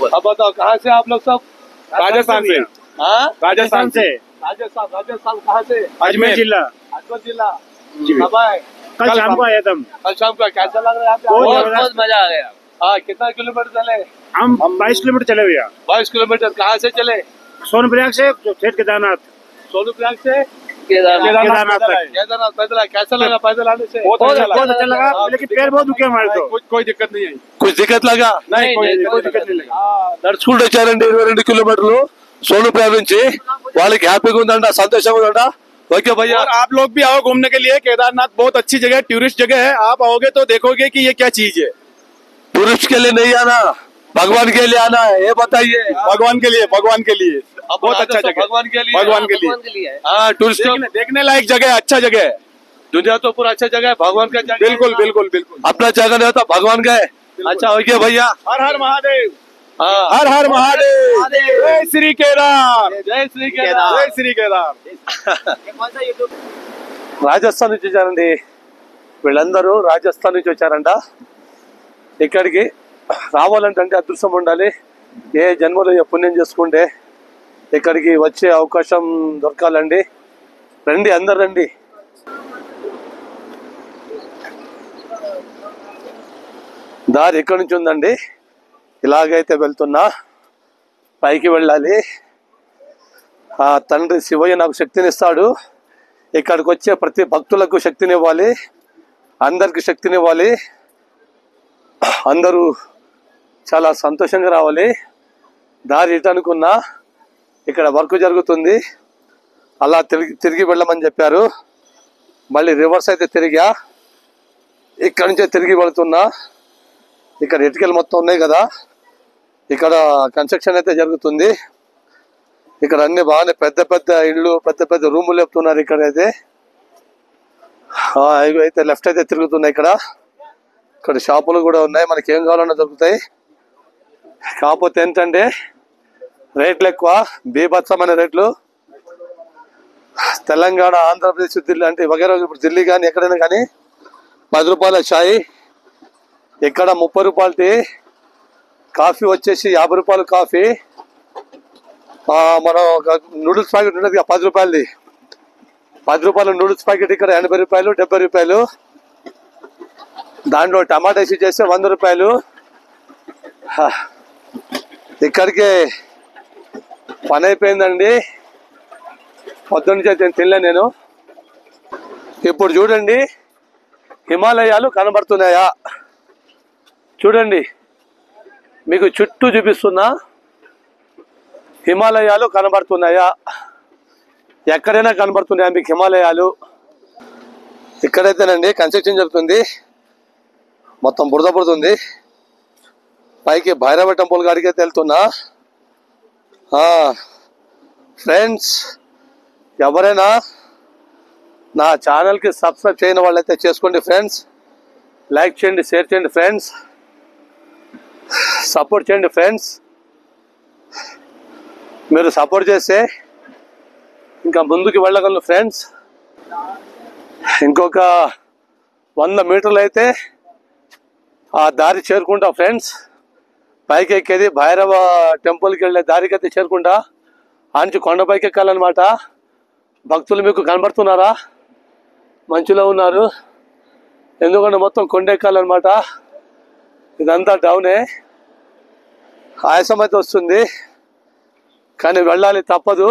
अब बताओ कहाँ से आप लोग सब? राजस्थान से। हाँ, राजस्थान से। राजस्थान। राजस्थान कहाँ से? अजमेर जिला। अजमेर जिला। कब आए? कल शाम को आया था। कल शाम को। कैसा लग रहा है आपको? बहुत मजा आ गया। हाँ, कितना किलोमीटर चले? हम 22 किलोमीटर चले भैया। 22 किलोमीटर। कहाँ से चले? सोनप्रयाग से ठेठ केदारनाथ। सोनप्रयाग से केदारनाथ तक। केदारनाथ पैदल आए। कैसा लगा पैदल आने से? बहुत अच्छा लगा, लेकिन पैर बहुत दुखे हमारे तो। कोई दिक्कत नहीं है। कुछ दिक्कत लगा? नहीं, कोई दिक्कत नहीं लगा। నడుచుకుంటూ వచ్చారండి 22 కిలోమీటర్లు సోనుప్రయాగ్ నుంచి. వాళ్ళకి హ్యాపీగా ఉందంట, సంతోషంగా ఉందంట. ओके भैया, और आप लोग भी आओ घूमने के लिए। केदारनाथ बहुत अच्छी जगह है, टूरिस्ट जगह है। आप आओगे तो देखोगे कि ये क्या चीज है। टूरिस्ट के लिए नहीं आना, भगवान के लिए आना है, ये बताइए। भगवान के लिए, भगवान के लिए बहुत अच्छा जगह। भगवान के लिए, भगवान के लिए। हाँ, टूरिस्ट देखने लायक जगह है, अच्छा जगह है। दुनिया तो पूरा अच्छा जगह है, भगवान का जगह। बिल्कुल बिल्कुल बिल्कुल। अपना जगह नहीं होता, भगवान का है। अच्छा ओके भैया, हर हर महादेव। हाँ, हर हर महादेव। जय श्री केदार। जय श्री केदार। जय श्री केदार। రాజస్థాన్ నుంచి వచ్చారండి వీళ్ళందరూ. రాజస్థాన్ నుంచి వచ్చారంట. ఇక్కడికి రావాలంటే అదృష్టం ఉండాలి. ఏ జన్మలో ఏ పుణ్యం చేసుకుంటే ఇక్కడికి వచ్చే అవకాశం దొరకాలండి. రండి, అందరు రండి. దారి ఎక్కడి నుంచి ఉందండి? ఇలాగైతే వెళ్తున్నా, పైకి వెళ్ళాలి. ఆ తండ్రి శివయ్య నాకు శక్తినిస్తాడు. ఇక్కడికి వచ్చే ప్రతి భక్తులకు శక్తినివ్వాలి, అందరికి శక్తినివ్వాలి. అందరూ చాలా సంతోషంగా రావాలి. దారి ఇటు అనుకున్నా, ఇక్కడ వర్క్ జరుగుతుంది, అలా తిరిగి వెళ్ళమని చెప్పారు. మళ్ళీ రివర్స్ అయితే తిరిగా, ఇక్కడ నుంచే తిరిగి వెళుతున్నా. ఇక్కడ ఇటుకలు మొత్తం ఉన్నాయి కదా, ఇక్కడ కన్స్ట్రక్షన్ అయితే జరుగుతుంది. ఇక్కడ అన్ని బాగానే పెద్ద పెద్ద ఇళ్ళు, పెద్ద పెద్ద రూములు చెప్తున్నారు. ఇక్కడ అయితే అయితే లెఫ్ట్ అయితే తిరుగుతున్నాయి. ఇక్కడ షాపులు కూడా ఉన్నాయి, మనకి ఏం కావాలన్నా దొరుకుతాయి. కాకపోతే ఏంటంటే రేట్లు ఎక్కువ, బీభత్సమైన రేట్లు. తెలంగాణ, ఆంధ్రప్రదేశ్, ఢిల్లీ అంటే వగేరా, ఇప్పుడు ఢిల్లీ కానీ ఎక్కడైనా కానీ 10 రూపాయల చాయ్, ఇక్కడ 30 రూపాయలు టీ, కాఫీ వచ్చేసి 50 రూపాయలు కాఫీ. మనం ఒక నూడిల్స్ ప్యాకెట్ ఉంటుంది 10 రూపాయలది, 10 రూపాయలు నూడిల్స్ ప్యాకెట్ ఇక్కడ 80 రూపాయలు, 70 రూపాయలు. దాంట్లో టమాటా వేసి చేస్తే 100 రూపాయలు. ఇక్కడికే పని అయిపోయిందండి. పొద్దున్నే నేను తినలే నేను. ఇప్పుడు చూడండి, హిమాలయాలు కనబడుతున్నాయా? చూడండి, మీకు చుట్టూ చూపిస్తున్నా, హిమాలయాలు కనబడుతున్నాయా? ఎక్కడైనా కనబడుతున్నాయా మీకు హిమాలయాలు? ఇక్కడైతేనండి కన్స్ట్రక్షన్ జరుగుతుంది, మొత్తం బురద ఉంది. పైకి భైరవ టెంపుల్ కాడికి అయితే వెళ్తున్నా. ఫ్రెండ్స్, ఎవరైనా నా ఛానల్కి సబ్స్క్రైబ్ చేయని వాళ్ళైతే చేసుకోండి ఫ్రెండ్స్. లైక్ చేయండి, షేర్ చేయండి ఫ్రెండ్స్, సపోర్ట్ చేయండి ఫ్రెండ్స్. మీరు సపోర్ట్ చేస్తే ఇంకా ముందుకు వెళ్ళగలను ఫ్రెండ్స్. ఇంకొక 100 మీటర్లు అయితే ఆ దారి చేరుకుంటా ఫ్రెండ్స్. పైకి ఎక్కేది భైరవ టెంపుల్కి వెళ్ళే దారికి అయితే చేరుకుంటా. ఆంచి కొండపైకి ఎక్కాలన్నమాట. భక్తులు మీకు కనబడుతున్నారా? మంచులో ఉన్నారు, ఎందుకంటే మొత్తం కొండ ఎక్కాలన్నమాట. ఇదంతా డౌనే, ఆయాసం అయితే వస్తుంది, కానీ వెళ్ళాలి, తప్పదు.